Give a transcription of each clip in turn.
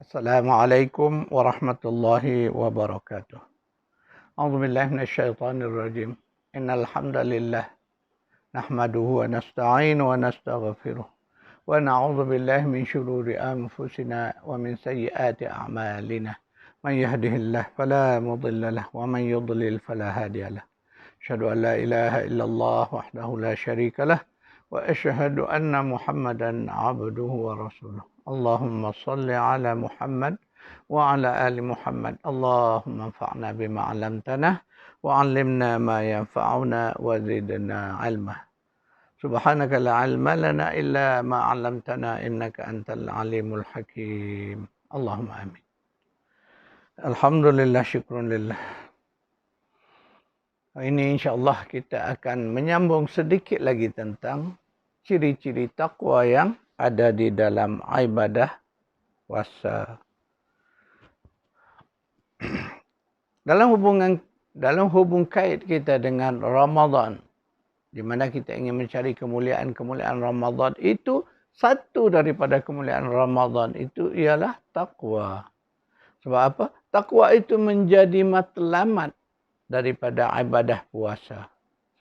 Assalamualaikum warahmatullahi wabarakatuh. A'udzu billahi minasyaitonir rajim. Innal hamdalillah nahmaduhu wa nasta'inu wa nastaghfiruh. Wa na'udzu billahi min shururi anfusina wa min sayyiati a'malina. Man yahdihillahu fala mudilla lahu wa man yudlil fala hadiya lahu. Asyhadu an la ilaha illallah wahdahu la syarika lah wa asyhadu anna Muhammadan 'abduhu wa rasuluh. Allahumma shalli ala Muhammad wa ala ali Muhammad. Allahumma anfa'na bima 'allamtana wa 'allimna ma yanfa'una wa zidna 'ilma. Subhanaka la 'ilma lana illa ma 'allamtana innaka antal 'alimul hakim. Allahumma amin. Alhamdulillah, syukrun lillah. Ini insya-Allah kita akan menyambung sedikit lagi tentang ciri-ciri takwa yang ada di dalam ibadah puasa. Dalam hubung kait kita dengan Ramadan, di mana kita ingin mencari kemuliaan-kemuliaan Ramadan, itu satu daripada kemuliaan Ramadan itu ialah takwa. Sebab apa? Takwa itu menjadi matlamat daripada ibadah puasa.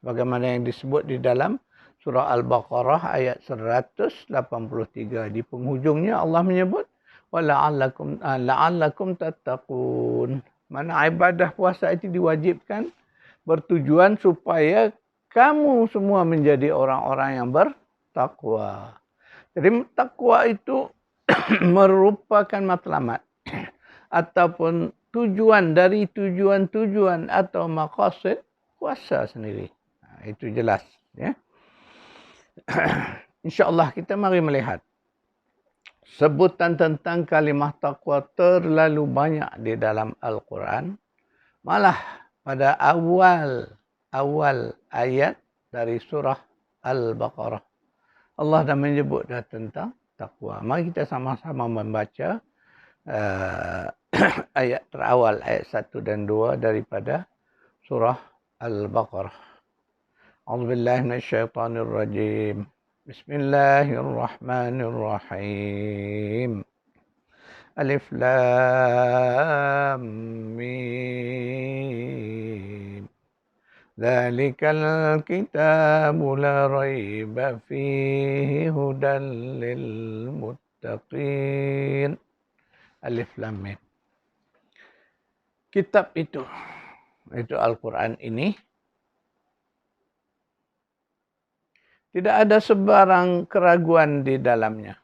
Sebagaimana yang disebut di dalam surah Al-Baqarah ayat 183. Di penghujungnya Allah menyebut la'allakum tattaqun. Mana ibadah puasa itu diwajibkan bertujuan supaya kamu semua menjadi orang-orang yang bertakwa. Jadi takwa itu merupakan matlamat ataupun tujuan dari tujuan-tujuan atau maqasid puasa sendiri. Itu jelas, ya. InsyaAllah kita mari melihat sebutan tentang kalimah taqwa terlalu banyak di dalam Al-Quran. Malah pada awal ayat dari surah Al-Baqarah, Allah dah menyebut dah tentang taqwa. Mari kita sama-sama membaca ayat terawal, ayat 1 dan 2 daripada surah Al-Baqarah. A'udzubillahi minasyaitonirrajim. Bismillahirrahmanirrahim. Alif Lam Mim. Dzalikal kitabu la raiba fihi hudan lil muttaqin. Alif Lam Mim. Kitab itu Al-Quran ini, tidak ada sebarang keraguan di dalamnya.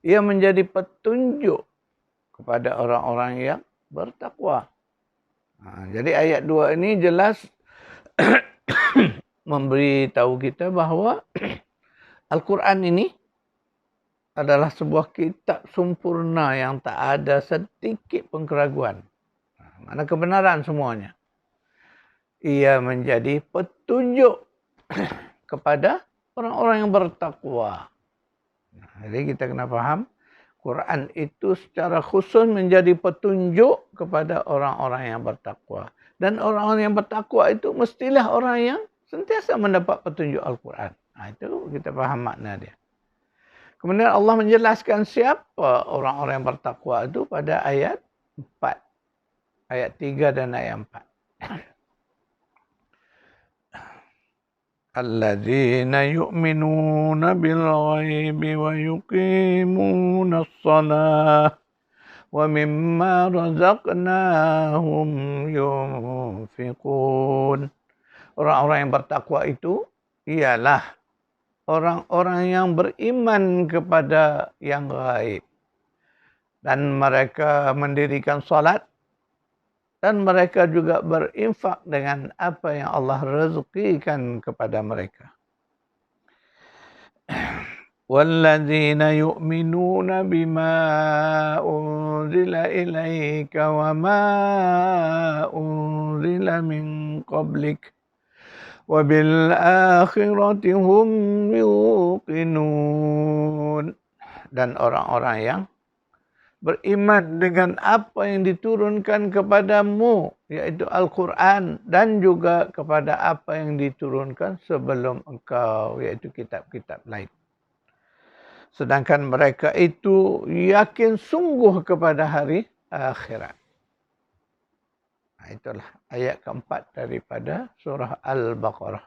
Ia menjadi petunjuk kepada orang-orang yang bertakwa. Jadi ayat 2 ini jelas memberitahu kita bahawa Al-Quran ini adalah sebuah kitab sempurna yang tak ada sedikit pun keraguan. Mana kebenaran semuanya. Ia menjadi petunjuk kepada orang-orang yang bertakwa. Jadi kita kena faham, Quran itu secara khusus menjadi petunjuk kepada orang-orang yang bertakwa. Dan orang-orang yang bertakwa itu mestilah orang yang sentiasa mendapat petunjuk Al-Quran. Itu kita faham makna dia. Kemudian Allah menjelaskan siapa orang-orang yang bertakwa itu pada ayat 4. Ayat 3 dan ayat 4. Alladzina yu'minuna bil ghaibi wa yuqimuna as-salah wa mimma razaqnahum yunfiqun. Orang-orang yang bertakwa itu ialah orang-orang yang beriman kepada yang gaib. Dan mereka mendirikan salat. Dan mereka juga berinfak dengan apa yang Allah rezekikan kepada mereka. وَالَّذِينَ يُؤْمِنُونَ بِمَا أُنزِلَ إِلَيْكَ وَمَا أُنزِلَ مِنْ قَبْلِكَ وَبِالْآخِرَةِ هُمْ يُوقِنُونَ. Dan orang-orang yang beriman dengan apa yang diturunkan kepadamu, yaitu Al-Quran, dan juga kepada apa yang diturunkan sebelum engkau, yaitu kitab-kitab lain. Sedangkan mereka itu yakin sungguh kepada hari akhirat. Itulah ayat keempat daripada surah Al-Baqarah.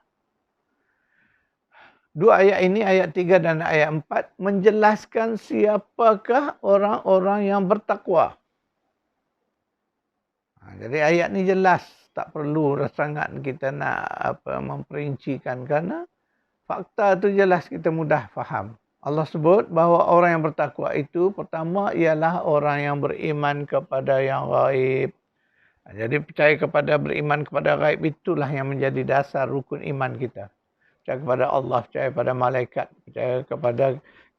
Dua ayat ini, ayat 3 dan ayat 4, menjelaskan siapakah orang-orang yang bertakwa. Jadi ayat ni jelas, tak perlu sangat kita nak memperincikan, kerana fakta tu jelas, kita mudah faham. Allah sebut bahawa orang yang bertakwa itu pertama ialah orang yang beriman kepada yang gaib. Jadi percaya kepada, beriman kepada gaib itulah yang menjadi dasar rukun iman kita. Percaya kepada Allah, percaya kepada malaikat, percaya kepada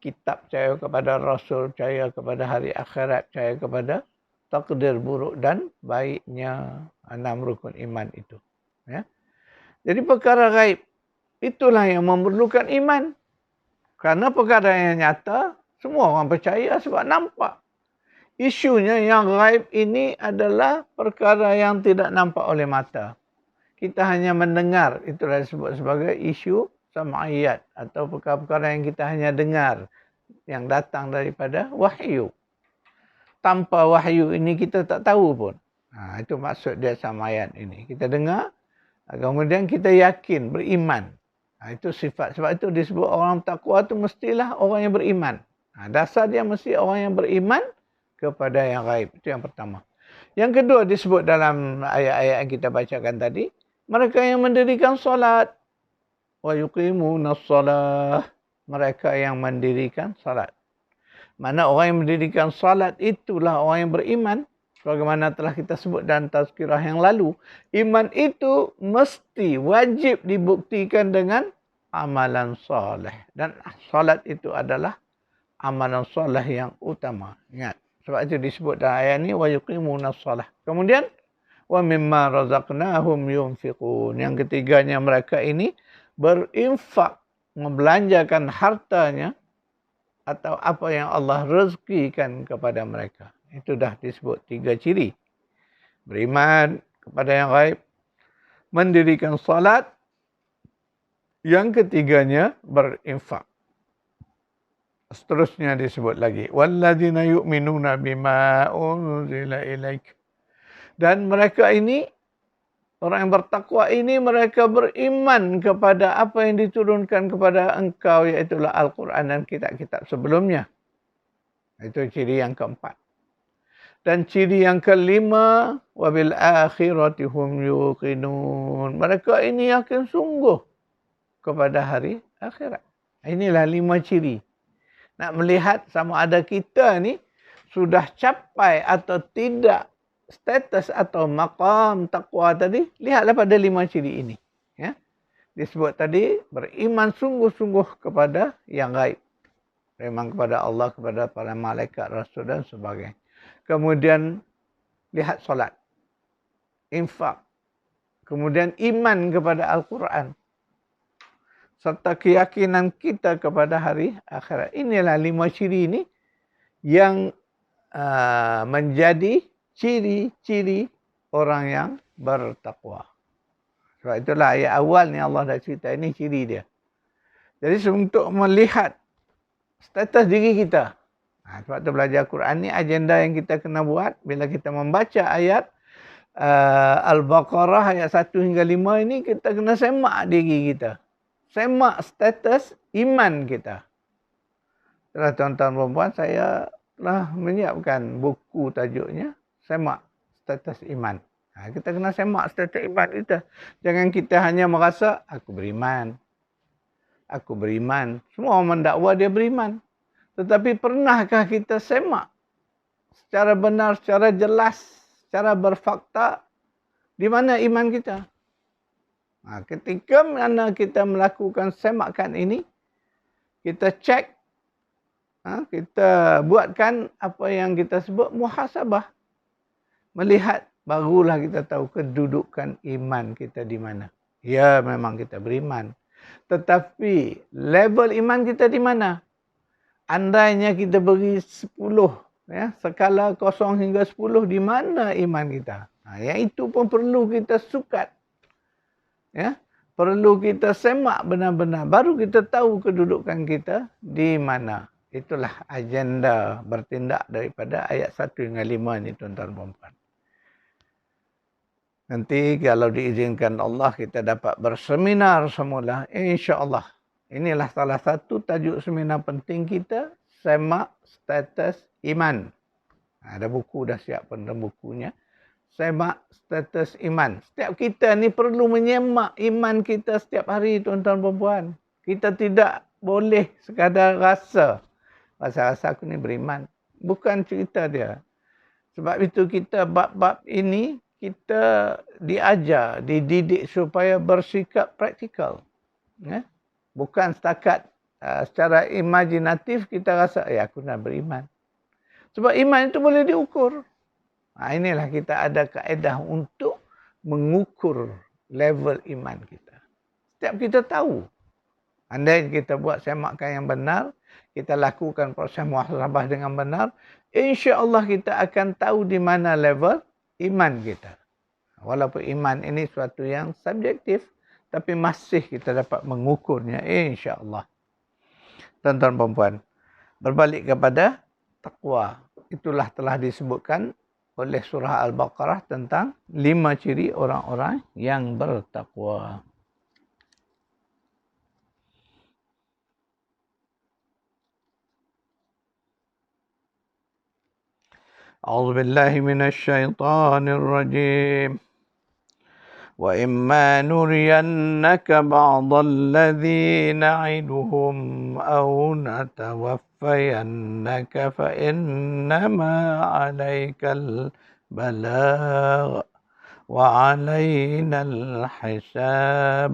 kitab, percaya kepada Rasul, percaya kepada hari akhirat, percaya kepada takdir buruk dan baiknya. 6 rukun iman itu. Ya. Jadi perkara gaib itulah yang memerlukan iman. Kerana perkara yang nyata, semua orang percaya sebab nampak. Isunya yang gaib ini adalah perkara yang tidak nampak oleh mata. Kita hanya mendengar, itulah disebut sebagai isu sam'iyat atau perkara-perkara yang kita hanya dengar, yang datang daripada wahyu. Tanpa wahyu ini kita tak tahu pun. Itu maksud dia sam'iyat ini. Kita dengar, kemudian kita yakin, beriman. Itu sifat. Sebab itu disebut orang takwa itu mestilah orang yang beriman. Dasar dia mesti orang yang beriman kepada yang gaib. Itu yang pertama. Yang kedua disebut dalam ayat-ayat yang kita bacakan tadi, mereka yang mendirikan solat. Wa yuqimunas salah. Mereka yang mendirikan salat. Mana orang yang mendirikan salat itulah orang yang beriman. Sebagaimana telah kita sebut dalam tazkirah yang lalu. Iman itu mesti wajib dibuktikan dengan amalan soleh. Dan salat itu adalah amalan soleh yang utama. Ingat. Sebab itu disebut dalam ayat ini. Wa yuqimunas salah. Kemudian, wa mimma razaqnahum yunfiqun. Yang ketiganya, mereka ini berinfak, membelanjakan hartanya atau apa yang Allah rezekikan kepada mereka. Itu dah disebut 3 ciri. Beriman kepada yang gaib, mendirikan salat, yang ketiganya berinfak. Seterusnya disebut lagi, walladzina yu'minuna bima unzila ilaik. Dan mereka ini, orang yang bertakwa ini, mereka beriman kepada apa yang diturunkan kepada engkau, iaitulah Al-Quran dan kitab-kitab sebelumnya. Itu ciri yang keempat. Dan ciri yang kelima, wabil akhirati hum yuqinun. Mereka ini yakin sungguh kepada hari akhirat. Inilah 5 ciri. Nak melihat sama ada kita ni sudah capai atau tidak status atau maqam takwa tadi, lihatlah pada 5 ciri ini. Ya. Disebut tadi, beriman sungguh-sungguh kepada yang gaib. Beriman kepada Allah, kepada para malaikat, rasul dan sebagainya. Kemudian, lihat solat. Infak. Kemudian, iman kepada Al-Quran. Serta keyakinan kita kepada hari akhirat. Inilah 5 ciri ini yang menjadi ciri-ciri orang yang bertakwa. Sebab itulah ayat awal ni Allah dah cerita, ini ciri dia. Jadi untuk melihat status diri kita. Sebab tu belajar Quran ni agenda yang kita kena buat. Bila kita membaca ayat Al-Baqarah ayat 1 hingga 5 ini, kita kena semak diri kita. Semak status iman kita. Setelah tuan-tuan perempuan, saya telah menyiapkan buku tajuknya semak status iman. Kita kena semak status iman kita. Jangan kita hanya merasa, aku beriman. Aku beriman. Semua orang mendakwa dia beriman. Tetapi pernahkah kita semak secara benar, secara jelas, secara berfakta, di mana iman kita? Ketika mana kita melakukan semakan ini, kita cek, kita buatkan apa yang kita sebut muhasabah. Melihat, barulah kita tahu kedudukan iman kita di mana. Ya, memang kita beriman. Tetapi level iman kita di mana? Andainya kita beri 10, ya, skala 0 hingga 10, di mana iman kita? Yang itu pun perlu kita sukat. Ya, perlu kita semak benar-benar. Baru kita tahu kedudukan kita di mana. Itulah agenda bertindak daripada ayat 1 hingga 5 ni tuan-tuan dan puan. Nanti kalau diizinkan Allah kita dapat berseminar semula, insya-Allah. Inilah salah satu tajuk seminar penting kita, semak status iman. Ada buku dah siap pun bukunya. Semak status iman. Setiap kita ni perlu menyemak iman kita setiap hari tuan-tuan dan puan. Kita tidak boleh sekadar rasa aku ni beriman. Bukan cerita dia. Sebab itu kita bab-bab ini kita diajar, dididik supaya bersikap praktikal. Bukan setakat secara imajinatif kita rasa, aku nak beriman. Sebab iman itu boleh diukur. Inilah kita ada kaedah untuk mengukur level iman kita. Setiap kita tahu. Andai kita buat semakan yang benar, kita lakukan proses muhasabah dengan benar, insya-Allah kita akan tahu di mana level iman kita. Walaupun iman ini suatu yang subjektif, tapi masih kita dapat mengukurnya, insya-Allah. Tuan-tuan dan puan, berbalik kepada takwa. Itulah telah disebutkan oleh surah Al-Baqarah tentang 5 ciri orang-orang yang bertakwa. أعوذ بالله من الشيطان الرجيم وإما نرينك بعض الذي نعدهم أو نتوفينك فإنما عليك البلاغ وعلينا الحساب.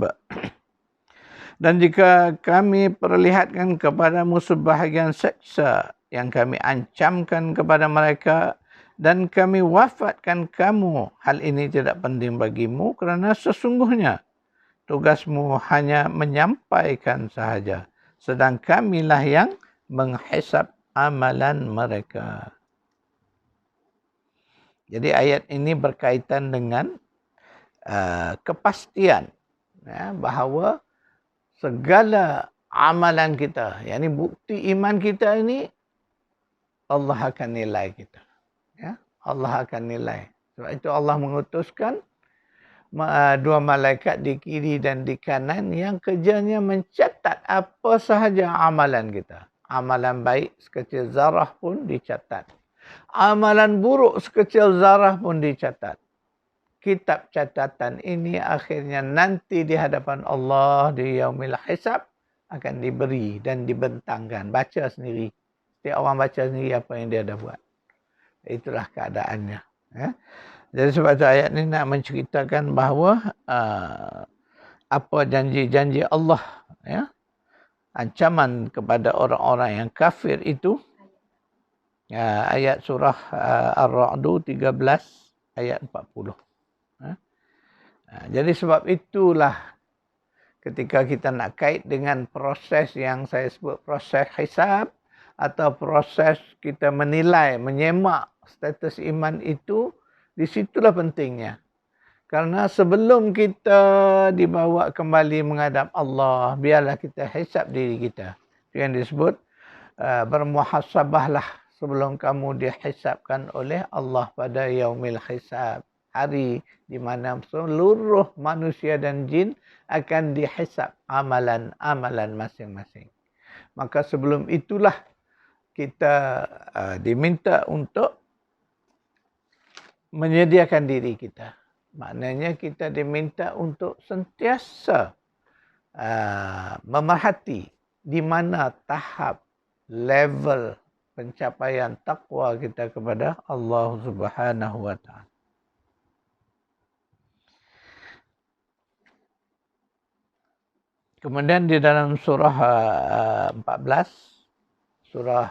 Dan jika kami perlihatkan kepadamu sebahagian seksa yang kami ancamkan kepada mereka dan kami wafatkan kamu, hal ini tidak penting bagimu kerana sesungguhnya tugasmu hanya menyampaikan sahaja, sedang kamilah yang menghisap amalan mereka. Jadi ayat ini berkaitan dengan kepastian bahawa segala amalan kita, yakni bukti iman kita ini, Allah akan nilai kita. Allah akan nilai. Sebab itu Allah mengutuskan 2 malaikat di kiri dan di kanan yang kerjanya mencatat apa sahaja amalan kita. Amalan baik sekecil zarah pun dicatat. Amalan buruk sekecil zarah pun dicatat. Kitab catatan ini akhirnya nanti di hadapan Allah di yaumil hisab akan diberi dan dibentangkan. Baca sendiri. Setiap orang baca sendiri apa yang dia dah buat. Itulah keadaannya. Jadi sebab itu ayat ini nak menceritakan bahawa apa janji-janji Allah, ancaman kepada orang-orang yang kafir itu, ayat surah Ar-Ra'd 13 ayat 40. Jadi sebab itulah ketika kita nak kait dengan proses yang saya sebut proses hisab atau proses kita menilai, menyemak status iman itu, di situlah pentingnya. Karena sebelum kita dibawa kembali menghadap Allah, biarlah kita hisab diri kita. Itu yang disebut bermuhasabahlah sebelum kamu dihisabkan oleh Allah pada yaumil hisab. Hari di mana seluruh manusia dan jin akan dihisab amalan-amalan masing-masing. Maka sebelum itulah kita diminta untuk menyediakan diri kita. Maknanya kita diminta untuk sentiasa memerhati di mana tahap level pencapaian takwa kita kepada Allah Subhanahu wa taala. Kemudian di dalam surah 14 surah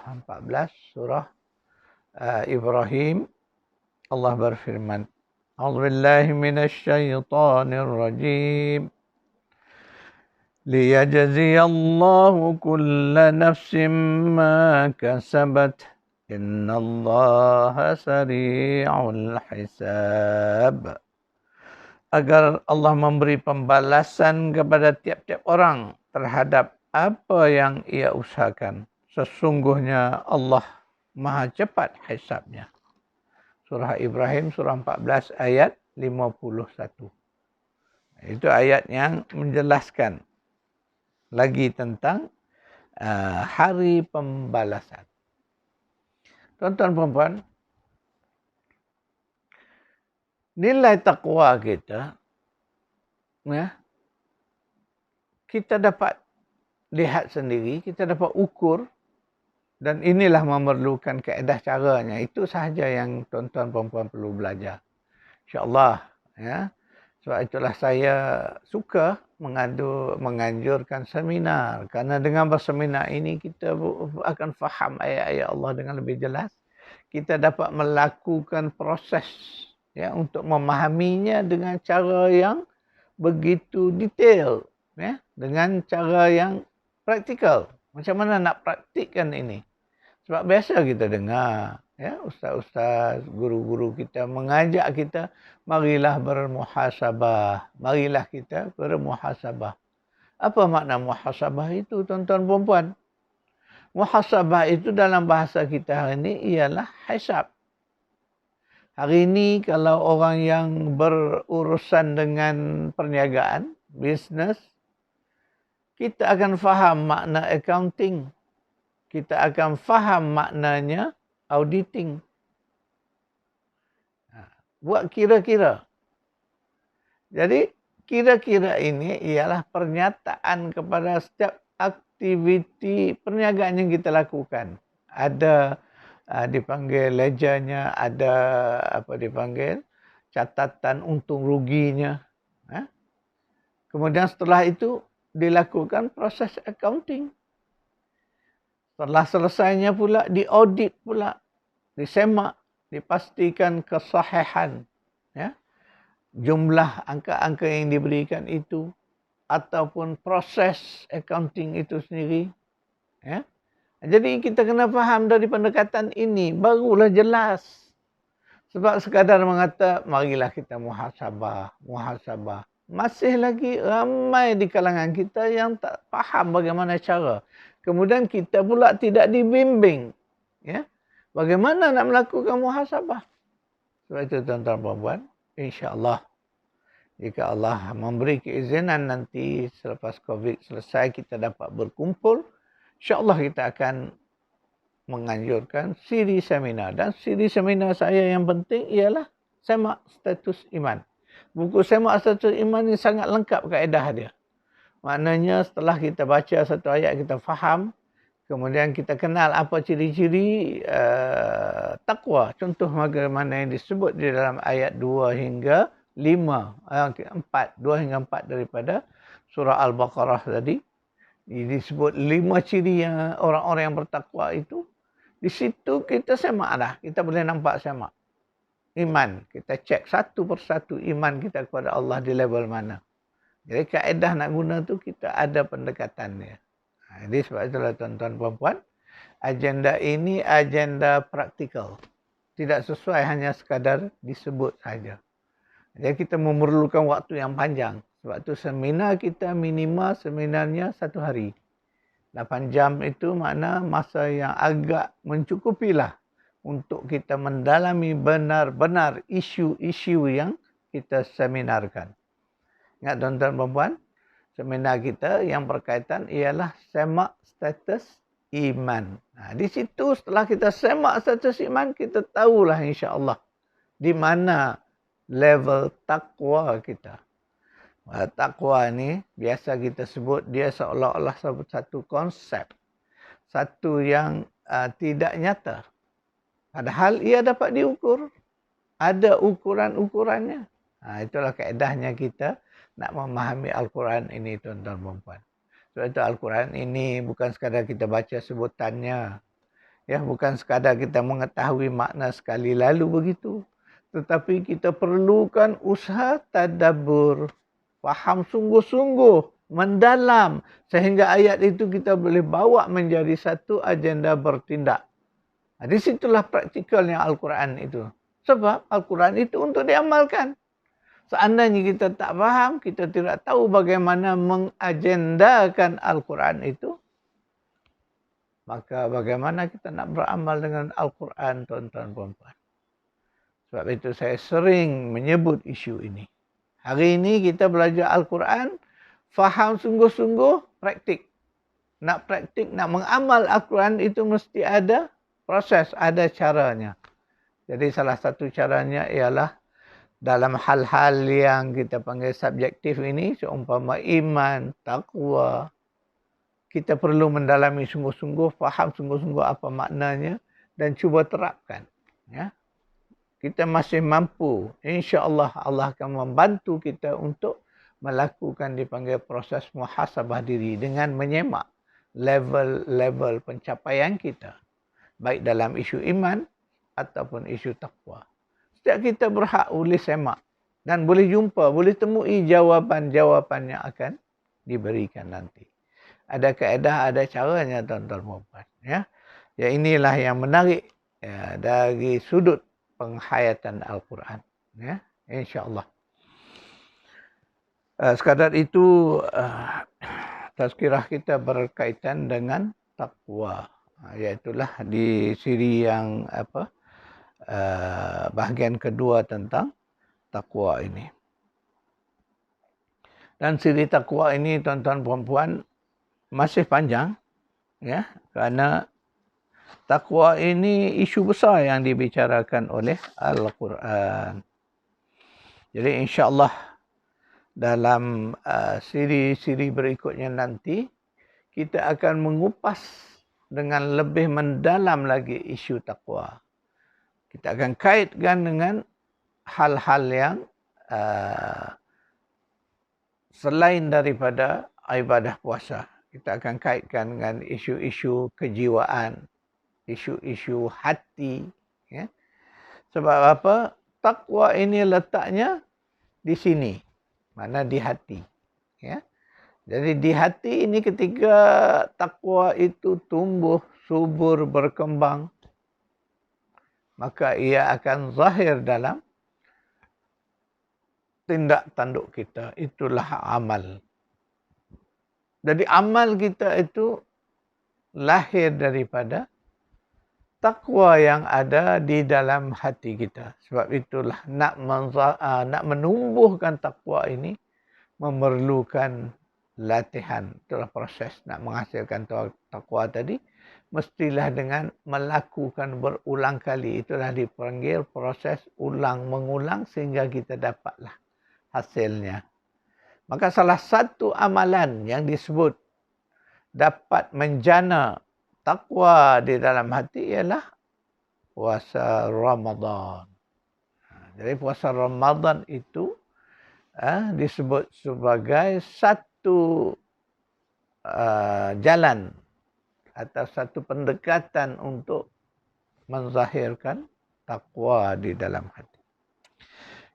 Ibrahim, Allah berfirman, A'udzubillahi minasyaitonir rajim. Liyajziyallahu kulla nafsin ma kasabat. Innallaha sari'ul hisab. Agar Allah memberi pembalasan kepada tiap-tiap orang terhadap apa yang ia usahakan. Sesungguhnya Allah maha cepat hisabnya. Surah Ibrahim surah 14 ayat 51. Itu ayat yang menjelaskan lagi tentang hari pembalasan. Tuan-tuan perempuan, nilai takwa kita, ya, kita dapat lihat sendiri, kita dapat ukur, dan inilah memerlukan kaedah caranya. Itu sahaja yang tuan-tuan perempuan perlu belajar. InsyaAllah. Ya. Sebab itulah saya suka menganjurkan seminar. Kerana dengan berseminar ini kita akan faham ayat-ayat Allah dengan lebih jelas. Kita dapat melakukan proses, ya, untuk memahaminya dengan cara yang begitu detail. Ya, dengan cara yang praktikal. Macam mana nak praktikkan ini? Sebab biasa kita dengar, ya, ustaz-ustaz, guru-guru kita mengajak kita, marilah bermuhasabah. Marilah kita bermuhasabah. Apa makna muhasabah itu, tuan-tuan perempuan? Muhasabah itu dalam bahasa kita hari ini ialah hisab. Hari ini kalau orang yang berurusan dengan perniagaan, bisnes, kita akan faham makna accounting. Kita akan faham maknanya auditing. Buat kira-kira. Jadi, kira-kira ini ialah pernyataan kepada setiap aktiviti perniagaan yang kita lakukan. Ada dipanggil ledgernya, ada dipanggil catatan untung ruginya. Kemudian setelah itu dilakukan proses accounting. Setelah selesainya pula diaudit pula, disemak, dipastikan kesahihan, ya, jumlah angka-angka yang diberikan itu ataupun proses accounting itu sendiri, ya. Jadi kita kena faham dari pendekatan ini barulah jelas. Sebab sekadar mengata marilah kita muhasabah. Masih lagi ramai di kalangan kita yang tak faham bagaimana cara. Kemudian kita pula tidak dibimbing, ya, bagaimana nak melakukan muhasabah. Sebab itu tuan-tuan perempuan, insya-Allah jika Allah memberi keizinan nanti selepas COVID selesai kita dapat berkumpul, insya-Allah kita akan menganjurkan siri seminar. Dan siri seminar saya yang penting ialah semak status iman. Buku semak status iman ini sangat lengkap kaedah dia. Maknanya setelah kita baca satu ayat kita faham, kemudian kita kenal apa ciri-ciri takwa. Contoh bagaimana yang disebut di dalam ayat 2 hingga 4 hingga 4 daripada surah Al-Baqarah tadi. Disebut 5 ciri yang orang-orang yang bertakwa itu. Di situ kita semak dah. Kita boleh nampak semak. Iman. Kita cek satu persatu iman kita kepada Allah di level mana. Jadi kaedah nak guna tu kita ada pendekatannya. Jadi sebab itulah tuan-tuan puan-puan, agenda ini agenda praktikal. Tidak sesuai hanya sekadar disebut saja. Jadi kita memerlukan waktu yang panjang. Sebab tu seminar kita minimal seminarnya 1 hari. 8 jam itu makna masa yang agak mencukupilah untuk kita mendalami benar-benar isu-isu yang kita seminarkan. Ingat tuan-tuan perempuan, seminar kita yang berkaitan ialah semak status iman. Di situ setelah kita semak status iman, kita tahulah insya-Allah di mana level takwa kita. Takwa ni biasa kita sebut dia seolah-olah satu konsep. Satu yang tidak nyata. Padahal ia dapat diukur. Ada ukuran-ukurannya. Itulah kaedahnya kita nak memahami Al-Quran ini tuan-tuan perempuan. Sebab itu Al-Quran ini bukan sekadar kita baca sebutannya. Ya, bukan sekadar kita mengetahui makna sekali lalu begitu. Tetapi kita perlukan usaha tadabbur. Faham sungguh-sungguh, mendalam. Sehingga ayat itu kita boleh bawa menjadi satu agenda bertindak. Di situlah praktikalnya Al-Quran itu. Sebab Al-Quran itu untuk diamalkan. Seandainya kita tak faham, kita tidak tahu bagaimana mengagendakan Al-Quran itu, Maka bagaimana kita nak beramal dengan Al-Quran, tuan-tuan puan-puan? Sebab itu saya sering menyebut isu ini. Hari ini kita belajar Al-Quran, faham sungguh-sungguh, praktik. Nak praktik, nak mengamal Al-Quran itu mesti ada proses, ada caranya. Jadi salah satu caranya ialah dalam hal-hal yang kita panggil subjektif ini, seumpama iman, taqwa, kita perlu mendalami sungguh-sungguh, faham sungguh-sungguh apa maknanya dan cuba terapkan. Ya. Kita masih mampu, insya-Allah Allah akan membantu kita untuk melakukan dipanggil proses muhasabah diri dengan menyemak level-level pencapaian kita, baik dalam isu iman ataupun isu takwa. Setiap kita berhak boleh semak dan boleh jumpa, boleh temui jawapan-jawapan yang akan diberikan nanti. Ada kaedah, ada caranya tuan-tuan puan-puan. Ya. Ya, inilah yang menarik ya, dari sudut penghayatan Al-Quran. Ya, insya-Allah. Sekadar itu tazkirah kita berkaitan dengan takwa. Iaitulah di siri yang bahagian kedua tentang takwa ini. Dan siri takwa ini tuan-tuan puan-puan masih panjang, ya, kerana takwa ini isu besar yang dibicarakan oleh Al-Quran. Jadi insya-Allah dalam siri-siri berikutnya nanti kita akan mengupas dengan lebih mendalam lagi isu takwa. Kita akan kaitkan dengan hal-hal yang selain daripada ibadah puasa. Kita akan kaitkan dengan isu-isu kejiwaan, isu-isu hati. Ya. Sebab apa? Takwa ini letaknya di sini. Mana di hati. Ya. Jadi di hati ini ketika takwa itu tumbuh, subur, berkembang, maka ia akan zahir dalam tindak tanduk kita. Itulah amal. Jadi amal kita itu lahir daripada takwa yang ada di dalam hati kita. Sebab itulah nak menumbuhkan takwa ini memerlukan latihan. Itulah proses nak menghasilkan takwa tadi. Mestilah dengan melakukan berulang kali. Itulah dipanggil proses ulang mengulang sehingga kita dapatlah hasilnya. Maka salah satu amalan yang disebut dapat menjana takwa di dalam hati ialah puasa Ramadan. Jadi puasa Ramadan itu disebut sebagai satu jalan atau satu pendekatan untuk menzahirkan takwa di dalam hati.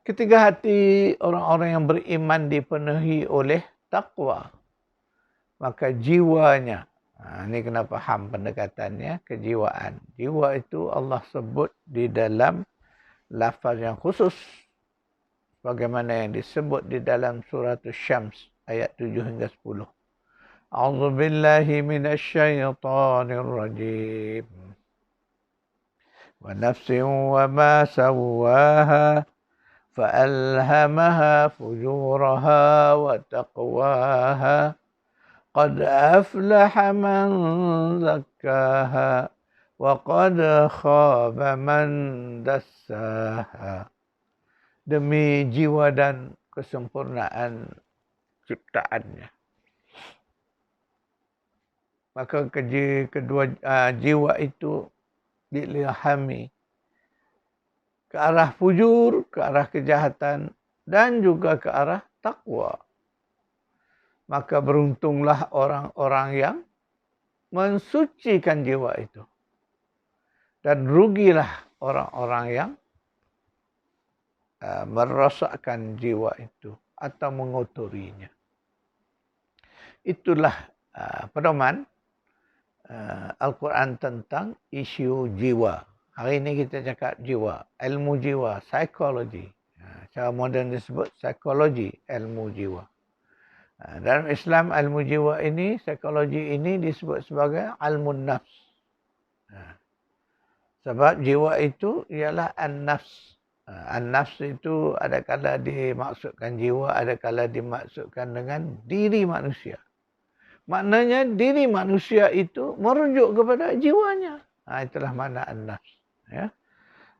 Ketika hati orang-orang yang beriman dipenuhi oleh takwa, maka jiwanya, ini kena faham pendekatannya, kejiwaan. Jiwa itu Allah sebut di dalam lafaz yang khusus, bagaimana yang disebut di dalam surah Asy-Syams ayat 7 hingga 10. A'udzu billahi minasyaitonir rajim. Wa nafsin wa ma sawwaha فألهمها فجورها وتقواها قد أفلح من زكاها وقد خاب من دساها. Demi jiwa dan kesempurnaan ciptaannya. Maka kedua jiwa itu diilhami ke arah fujur, ke arah kejahatan, dan juga ke arah takwa. Maka beruntunglah orang-orang yang mensucikan jiwa itu. Dan rugilah orang-orang yang merosakkan jiwa itu atau mengotorinya. Itulah pedoman Al-Quran tentang isu jiwa. Hari ini kita cakap jiwa, ilmu jiwa, psikologi. Cara moden disebut psikologi ilmu jiwa. Dalam Islam, ilmu jiwa ini, psikologi ini disebut sebagai ilmun nafs. Sebab jiwa itu ialah an-nafs. An-nafs itu ada kala dimaksudkan jiwa, ada kala dimaksudkan dengan diri manusia. Maknanya diri manusia itu merujuk kepada jiwanya. Itulah makna an-nafs. Ya.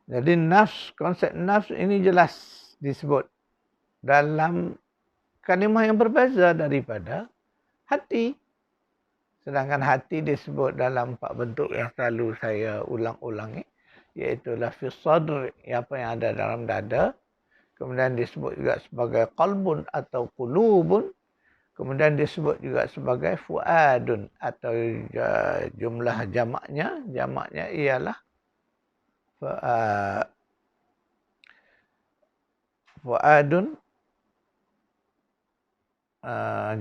Jadi nafs, konsep nafs ini jelas disebut dalam kalimah yang berbeza daripada hati. Sedangkan hati disebut dalam 4 bentuk yang selalu saya ulang-ulangi, iaitu lafis sadr, apa yang ada dalam dada. Kemudian disebut juga sebagai qalbun atau qulubun. Kemudian disebut juga sebagai fuadun atau jumlah jamaknya ialah fuadun,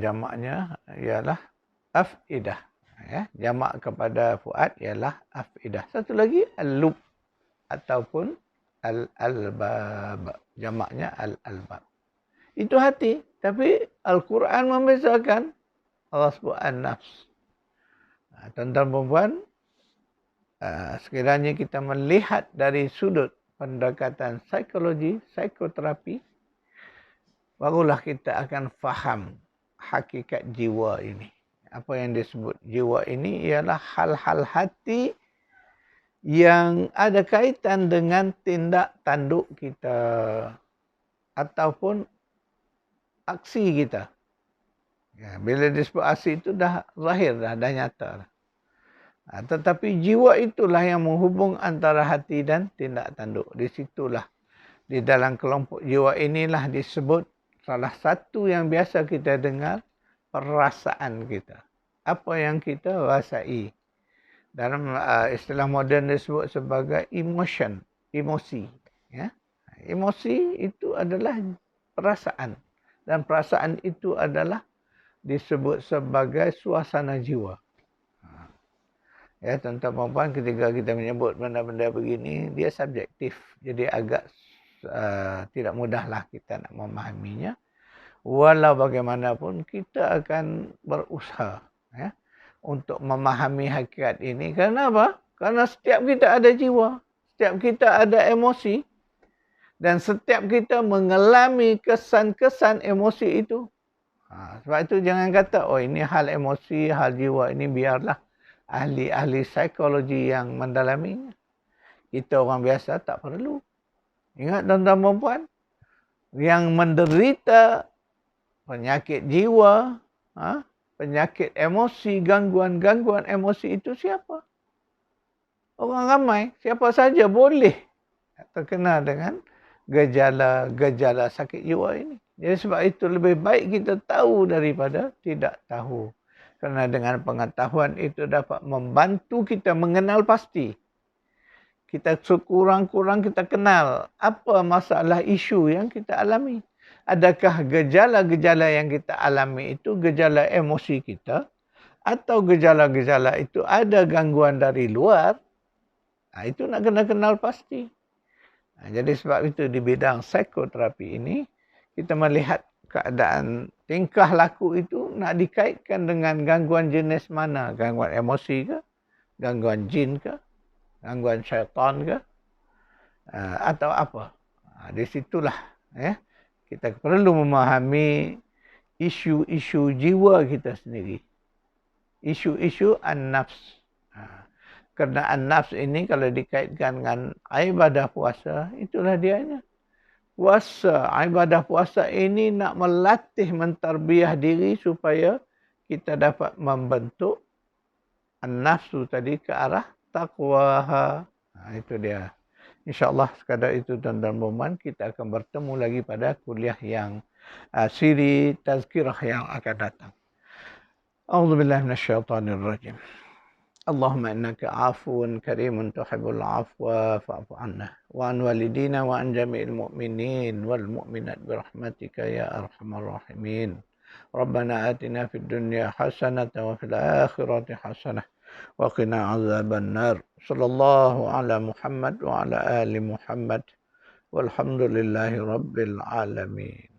jamaknya ialah afidah. Ya, jamak kepada fuad ialah afidah. Satu lagi al-lub ataupun al-albab. Jamaknya al-albab. Itu hati. Tapi Al-Quran membezakan. Allah sebut an-nafs. Tuan-tuan perempuan, sekiranya kita melihat dari sudut pendekatan psikologi, psikoterapi, barulah kita akan faham hakikat jiwa ini. Apa yang disebut jiwa ini ialah hal-hal hati yang ada kaitan dengan tindak tanduk kita ataupun aksi kita. Ya, bila disebut aksi itu dah zahir, dah nyata. Tetapi jiwa itulah yang menghubung antara hati dan tindak tanduk. Di situlah, di dalam kelompok jiwa inilah disebut salah satu yang biasa kita dengar, perasaan kita. Apa yang kita rasai. Dalam istilah moden disebut sebagai emotion, emosi. Ya? Emosi itu adalah perasaan. Dan perasaan itu adalah disebut sebagai suasana jiwa. Ya, tuan-tuan perempuan, ketika kita menyebut benda-benda begini, dia subjektif. Jadi agak tidak mudahlah kita nak memahaminya. Walau bagaimanapun, kita akan berusaha ya, untuk memahami hakikat ini. Kerana apa? Kerana setiap kita ada jiwa. Setiap kita ada emosi. Dan setiap kita mengalami kesan-kesan emosi itu. Sebab itu jangan kata, oh ini hal emosi, hal jiwa ini biarlah ahli-ahli psikologi yang mendalaminya. Kita orang biasa tak perlu. Ingat tuan-tuan perempuan, yang menderita penyakit jiwa, penyakit emosi, gangguan-gangguan emosi itu siapa? Orang ramai, siapa saja boleh terkena dengan gejala sakit jiwa ini. Jadi sebab itu lebih baik kita tahu daripada tidak tahu. Kerana dengan pengetahuan itu dapat membantu kita mengenal pasti. Kita sekurang-kurang kita kenal apa masalah isu yang kita alami. Adakah gejala-gejala yang kita alami itu gejala emosi kita? Atau gejala-gejala itu ada gangguan dari luar? Itu nak kena kenal pasti. Jadi sebab itu di bidang psikoterapi ini, kita melihat keadaan tingkah laku itu nak dikaitkan dengan gangguan jenis mana. Gangguan emosi ke? Gangguan jin ke? Gangguan syaitan ke? Atau apa? Di situlah ya, kita perlu memahami isu-isu jiwa kita sendiri. Isu-isu an-nafs. Kerana an-nafs ini kalau dikaitkan dengan ibadah puasa, itulah dianya. Puasa, ibadah puasa ini nak melatih, mentarbiah diri supaya kita dapat membentuk an-nafsu tadi ke arah taqwaha. Itu dia. InsyaAllah sekadar itu tuan-tuan perempuan, kita akan bertemu lagi pada kuliah yang siri tazkirah yang akan datang. A'udzubillahi minasyaitonirrajim. اللهم إنك عفو كريم تحب العفو فاعف عنا وعن والدينا وعن جميع المؤمنين والمؤمنات برحمتك يا أرحم الراحمين. ربنا آتنا في الدنيا حسنة وفي الآخرة حسنة وقنا عذاب النار. صلى الله على محمد وعلى آل محمد والحمد لله رب العالمين.